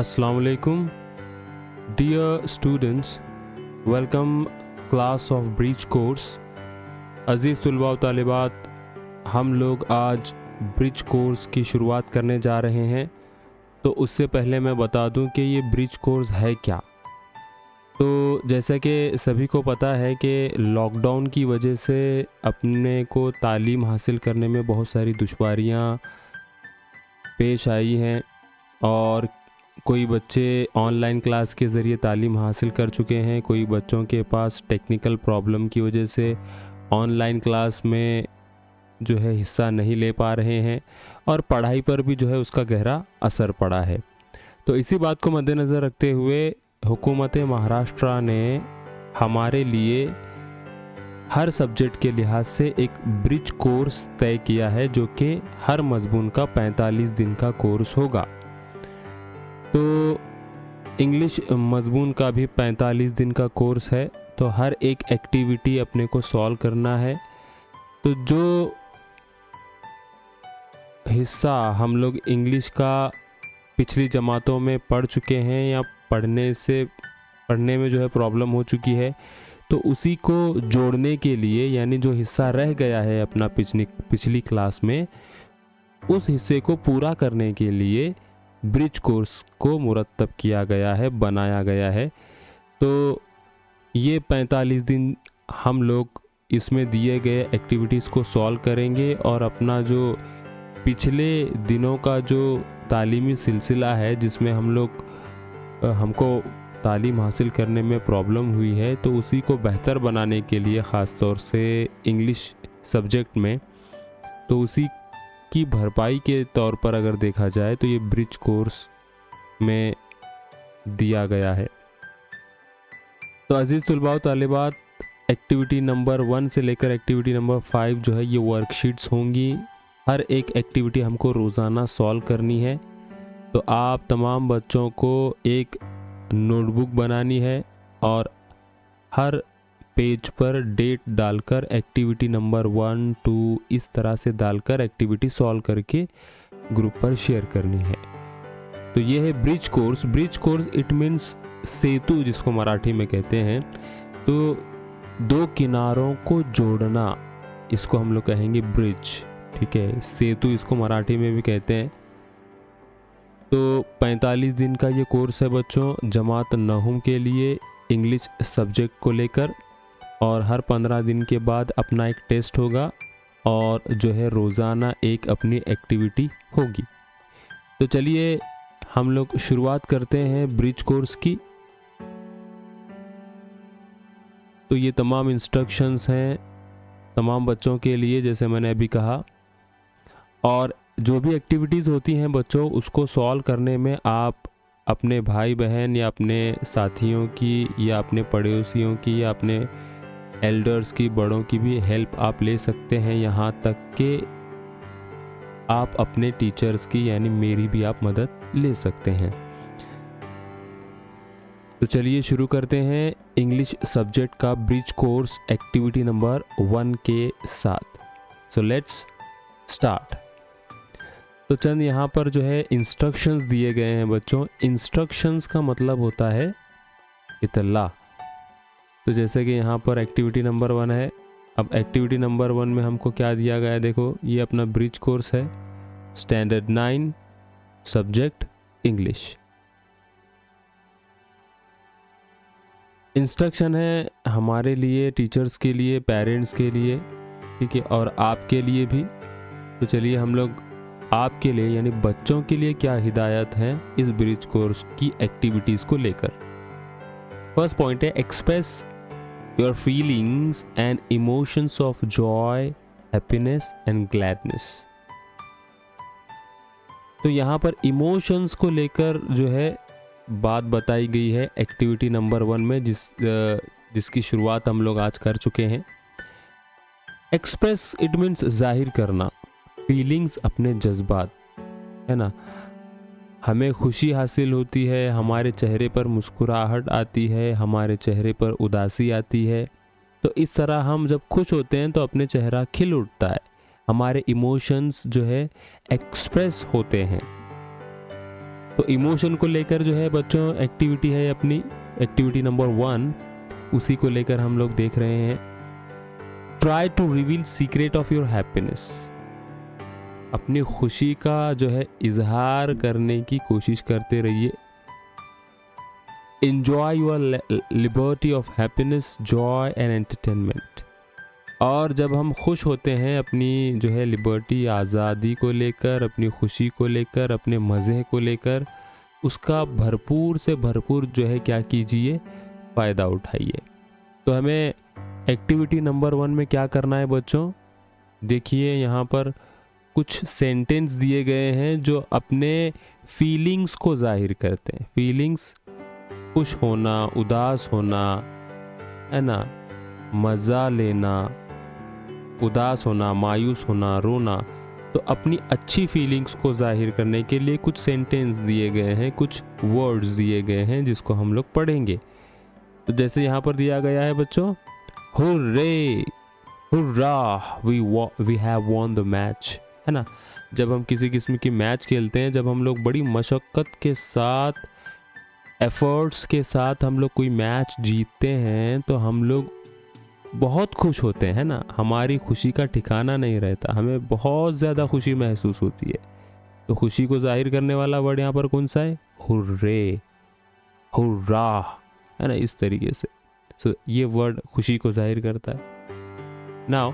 Assalamu alaikum, dear students. Welcome class of bridge course. अज़ीज़ तुलबा व तालिबात, हम लोग आज ब्रिज कोर्स की शुरुआत करने जा रहे हैं। तो उससे पहले मैं बता दूं कि ये ब्रिज कोर्स है क्या। तो जैसा कि सभी को पता है कि लॉकडाउन की वजह से अपने को तालीम हासिल करने में बहुत सारी दुश्वारियां पेश आई हैं और कोई बच्चे ऑनलाइन क्लास के ज़रिए तालीम हासिल कर चुके हैं, कोई बच्चों के पास टेक्निकल प्रॉब्लम की वजह से ऑनलाइन क्लास में जो है हिस्सा नहीं ले पा रहे हैं और पढ़ाई पर भी जो है उसका गहरा असर पड़ा है। तो इसी बात को मद्देनज़र रखते हुए हुकूमत महाराष्ट्र ने हमारे लिए हर सब्जेक्ट के लिहाज से एक ब्रिज कोर्स तय किया है, जो कि हर मज़मून का 45 दिन का कोर्स होगा। तो इंग्लिश मज़मून का भी 45 दिन का कोर्स है। तो हर एक एक्टिविटी अपने को सॉल्व करना है। तो जो हिस्सा हम लोग इंग्लिश का पिछली जमातों में पढ़ चुके हैं या पढ़ने में जो है प्रॉब्लम हो चुकी है, तो उसी को जोड़ने के लिए, यानी जो हिस्सा रह गया है अपना पिछली क्लास में, उस हिस्से को पूरा करने के लिए ब्रिज कोर्स को मुरतब किया गया है, बनाया गया है। तो ये 45 दिन हम लोग इसमें दिए गए एक्टिविटीज़ को सॉल्व करेंगे और अपना जो पिछले दिनों का जो तालीमी सिलसिला है, जिसमें हमको तालीम हासिल करने में प्रॉब्लम हुई है, तो उसी को बेहतर बनाने के लिए ख़ास तौर से इंग्लिश सब्जेक्ट में, तो उसी की भरपाई के तौर पर अगर देखा जाए तो ये ब्रिज कोर्स में दिया गया है। तो अज़ीज़ तुलबा व तालिबात, एक्टिविटी नंबर 1 से लेकर एक्टिविटी नंबर 5 जो है ये वर्कशीट्स होंगी। हर एक एक्टिविटी हमको रोज़ाना सॉल्व करनी है। तो आप तमाम बच्चों को एक नोटबुक बनानी है और हर पेज पर डेट डालकर एक्टिविटी नंबर 1, 2 इस तरह से डालकर एक्टिविटी सॉल्व करके ग्रुप पर शेयर करनी है। तो ये है bridge course. Bridge course it means सेतु, जिसको मराठी में कहते हैं। तो दो किनारों को जोड़ना, इसको हम लोग कहेंगे ब्रिज, ठीक है। सेतु इसको मराठी में भी कहते हैं। तो 45 दिन का ये कोर्स है बच्चों, जमात नहुम के लिए इंग्लिश सब्जेक्ट को लेकर। और हर 15 दिन के बाद अपना एक टेस्ट होगा और जो है रोज़ाना एक अपनी एक्टिविटी होगी। तो चलिए हम लोग शुरुआत करते हैं ब्रिज कोर्स की। तो ये तमाम इंस्ट्रक्शंस हैं तमाम बच्चों के लिए, जैसे मैंने अभी कहा। और जो भी एक्टिविटीज़ होती हैं बच्चों, उसको सॉल्व करने में आप अपने भाई बहन या अपने साथियों की या अपने पड़ोसियों की या अपने एल्डर्स की, बड़ों की भी हेल्प आप ले सकते हैं। यहाँ तक कि आप अपने टीचर्स की, यानी मेरी भी आप मदद ले सकते हैं। तो चलिए शुरू करते हैं इंग्लिश सब्जेक्ट का ब्रिज कोर्स एक्टिविटी नंबर 1 के साथ। So let's start. तो चंद यहाँ पर जो है इंस्ट्रक्शंस दिए गए हैं बच्चों। इंस्ट्रक्शंस का मतलब होता है इत्तला। तो जैसे कि यहाँ पर एक्टिविटी नंबर 1 है। अब एक्टिविटी नंबर 1 में हमको क्या दिया गया है, देखो ये अपना ब्रिज कोर्स है, स्टैंडर्ड 9, सब्जेक्ट इंग्लिश। इंस्ट्रक्शन है हमारे लिए, टीचर्स के लिए, पेरेंट्स के लिए, ठीक है, और आपके लिए भी। तो चलिए हम लोग आपके लिए यानी बच्चों के लिए क्या हिदायत है इस ब्रिज कोर्स की एक्टिविटीज़ को लेकर। फर्स्ट पॉइंट है, express your feelings and emotions of Joy, happiness and gladness. तो यहाँ पर इमोशंस को लेकर जो है बात बताई गई है एक्टिविटी नंबर 1 में, जिसकी शुरुआत हम लोग आज कर चुके हैं। एक्सप्रेस इट मीन्स जाहिर करना, फीलिंग्स अपने जज्बात, है ना। हमें खुशी हासिल होती है, हमारे चेहरे पर मुस्कुराहट आती है, हमारे चेहरे पर उदासी आती है। तो इस तरह हम जब खुश होते हैं तो अपने चेहरा खिल उठता है, हमारे इमोशंस जो है एक्सप्रेस होते हैं। तो इमोशन को लेकर जो है बच्चों एक्टिविटी है अपनी, एक्टिविटी नंबर 1, उसी को लेकर हम लोग देख रहे हैं। Try to reveal secret of your happiness. अपनी खुशी का जो है इजहार करने की कोशिश करते रहिए। Enjoy your liberty of happiness, joy and entertainment। और जब हम खुश होते हैं अपनी जो है लिबर्टी, आज़ादी को लेकर, अपनी खुशी को लेकर, अपने मज़े को लेकर, उसका भरपूर से भरपूर जो है क्या कीजिए, फ़ायदा उठाइए। तो हमें एक्टिविटी नंबर 1 में क्या करना है बच्चों, देखिए यहाँ पर कुछ सेंटेंस दिए गए हैं जो अपने फीलिंग्स को जाहिर करते हैं। फीलिंग्स, खुश होना, उदास होना, है ना, मज़ा लेना, उदास होना, मायूस होना, रोना। तो अपनी अच्छी फीलिंग्स को जाहिर करने के लिए कुछ सेंटेंस दिए गए हैं, कुछ वर्ड्स दिए गए हैं जिसको हम लोग पढ़ेंगे। तो जैसे यहाँ पर दिया गया है बच्चों, hurray, hurrah, we have won the match, है ना। जब हम किसी किस्म की मैच खेलते हैं, जब हम लोग बड़ी मशक्क़त के साथ, एफर्ट्स के साथ हम लोग कोई मैच जीतते हैं तो हम लोग बहुत खुश होते हैं ना। हमारी खुशी का ठिकाना नहीं रहता, हमें बहुत ज़्यादा खुशी महसूस होती है। तो खुशी को जाहिर करने वाला वर्ड यहाँ पर कौन सा है, हुर्रे, हुर्रा, है ना, इस तरीके से। सो ये वर्ड खुशी को जाहिर करता है। नाउ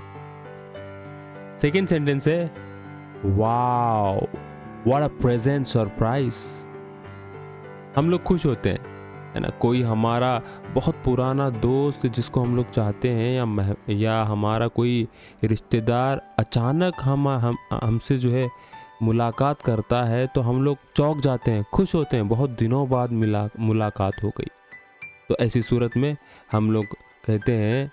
सेकेंड सेंटेंस है, wow what a present surprise. हम लोग खुश होते हैं, है ना, कोई हमारा बहुत पुराना दोस्त जिसको हम लोग चाहते हैं या हमारा कोई रिश्तेदार अचानक हमसे जो है मुलाकात करता है तो हम लोग चौंक जाते हैं, खुश होते हैं, बहुत दिनों बाद मुलाकात हो गई। तो ऐसी सूरत में हम लोग कहते हैं,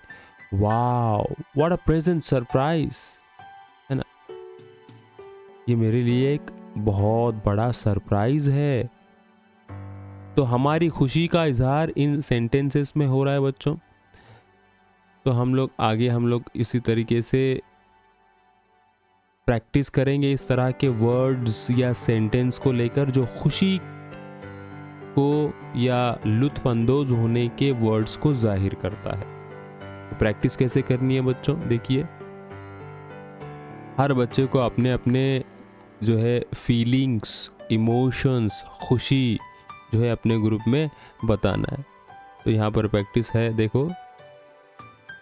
wow what a present surprise, है ना, ये मेरे लिए एक बहुत बड़ा सरप्राइज है। तो हमारी खुशी का इजहार इन सेंटेंसेस में हो रहा है बच्चों। तो हम लोग इसी तरीके से प्रैक्टिस करेंगे इस तरह के वर्ड्स या सेंटेंस को लेकर जो खुशी को या लुत्फ अंदोज होने के वर्ड्स को जाहिर करता है। तो प्रैक्टिस कैसे करनी है बच्चों, देखिए, हर बच्चे को अपने अपने जो है फीलिंग्स, इमोशंस, खुशी जो है अपने ग्रुप में बताना है। तो यहाँ पर प्रैक्टिस है, देखो,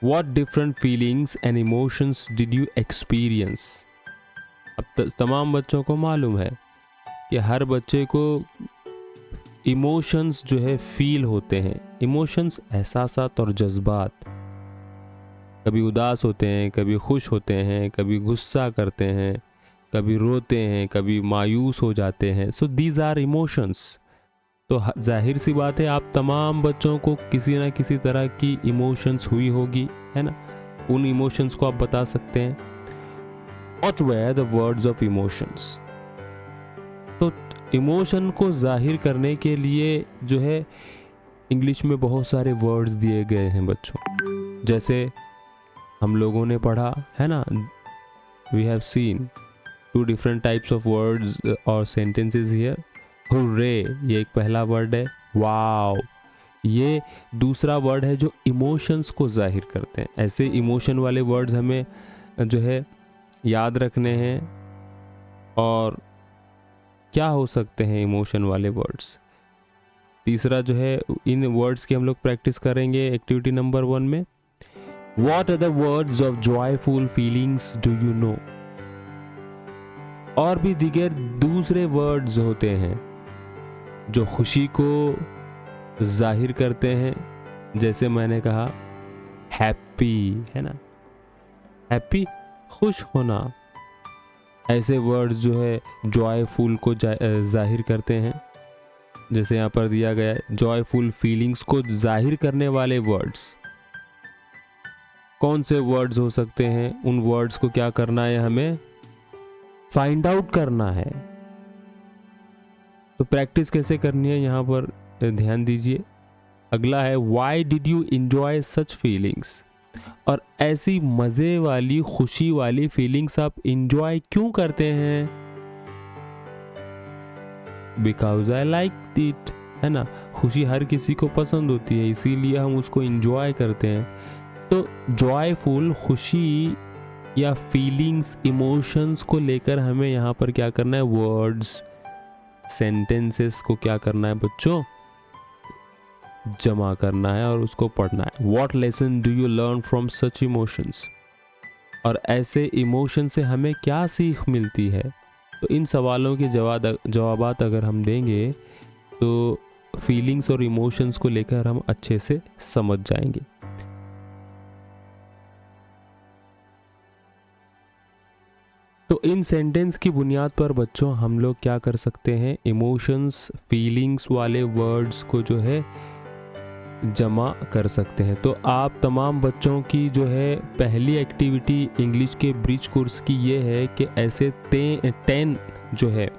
what different feelings and emotions did you experience. अब तमाम बच्चों को मालूम है कि हर बच्चे को इमोशंस जो है फील होते हैं। इमोशंस, एहसासात और जज्बात, कभी उदास होते हैं, कभी खुश होते हैं, कभी गुस्सा करते हैं, कभी रोते हैं, कभी मायूस हो जाते हैं। So these are emotions. तो जाहिर सी बात है आप तमाम बच्चों को किसी ना किसी तरह की इमोशंस हुई होगी, है ना। उन इमोशंस को आप बता सकते हैं। What were the words of emotions? तो इमोशन को जाहिर करने के लिए जो है इंग्लिश में बहुत सारे वर्ड्स दिए गए हैं बच्चों। जैसे हम लोगों ने पढ़ा है ना, we have seen 2 different types of words और sentences here। हुर्रे, ये एक पहला वर्ड है। वाओ, ये दूसरा वर्ड है जो इमोशंस को जाहिर करते हैं। ऐसे इमोशन वाले वर्ड्स हमें जो है याद रखने हैं। और क्या हो सकते हैं इमोशन वाले वर्ड्स, तीसरा जो है इन वर्ड्स की हम लोग प्रैक्टिस करेंगे एक्टिविटी नंबर 1 में। What are the words of joyful feelings do you know? और भी दीगर दूसरे वर्ड्स होते हैं जो खुशी को जाहिर करते हैं। जैसे मैंने कहा हैप्पी, है ना, हैप्पी, खुश होना। ऐसे वर्ड्स जो है जॉयफुल को जाहिर करते हैं। जैसे यहाँ पर दिया गया है, जॉयफुल फीलिंग्स को जाहिर करने वाले वर्ड्स कौन से वर्ड्स हो सकते हैं। उन वर्ड्स को क्या करना है, हमें फाइंड आउट करना है। तो प्रैक्टिस कैसे करनी है यहाँ पर ध्यान दीजिए। अगला है, why did you enjoy such feelings. और ऐसी मज़े वाली, खुशी वाली फीलिंग्स आप एंजॉय क्यों करते हैं। बिकॉज आई लाइक इट, है ना। खुशी हर किसी को पसंद होती है, इसीलिए हम उसको इंजॉय करते हैं। तो जॉयफुल, खुशी या फीलिंग्स, इमोशंस को लेकर हमें यहाँ पर क्या करना है, वर्ड्स, सेंटेंसेस को क्या करना है बच्चों, जमा करना है और उसको पढ़ना है। What lesson do you learn from such emotions, और ऐसे इमोशन से हमें क्या सीख मिलती है। तो इन सवालों के जवाबात अगर हम देंगे तो फीलिंग्स और इमोशंस को लेकर हम अच्छे से समझ जाएंगे। तो इन सेंटेंस की बुनियाद पर बच्चों हम लोग क्या कर सकते हैं, इमोशंस, फीलिंग्स वाले वर्ड्स को जो है जमा कर सकते हैं। तो आप तमाम बच्चों की जो है पहली एक्टिविटी इंग्लिश के ब्रिज कोर्स की ये है कि ऐसे 10 जो है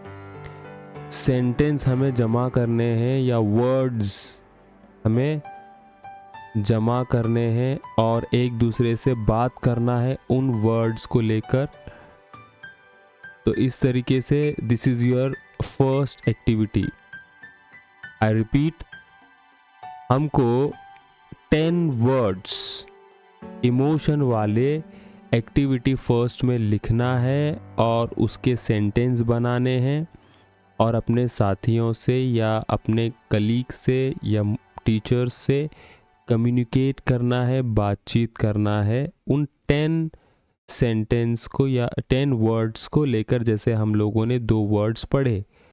सेंटेंस हमें जमा करने हैं या वर्ड्स हमें जमा करने हैं और एक दूसरे से बात करना है उन वर्ड्स को लेकर। तो इस तरीके से this is your first activity. I repeat, हमको 10 वर्ड्स इमोशन वाले एक्टिविटी फर्स्ट में लिखना है और उसके सेंटेंस बनाने हैं और अपने साथियों से या अपने कलीग से या टीचर से कम्युनिकेट करना है, बातचीत करना है उन 10 सेंटेंस को या 10 वर्ड्स को लेकर। जैसे हम लोगों ने 2 वर्ड्स पढ़े,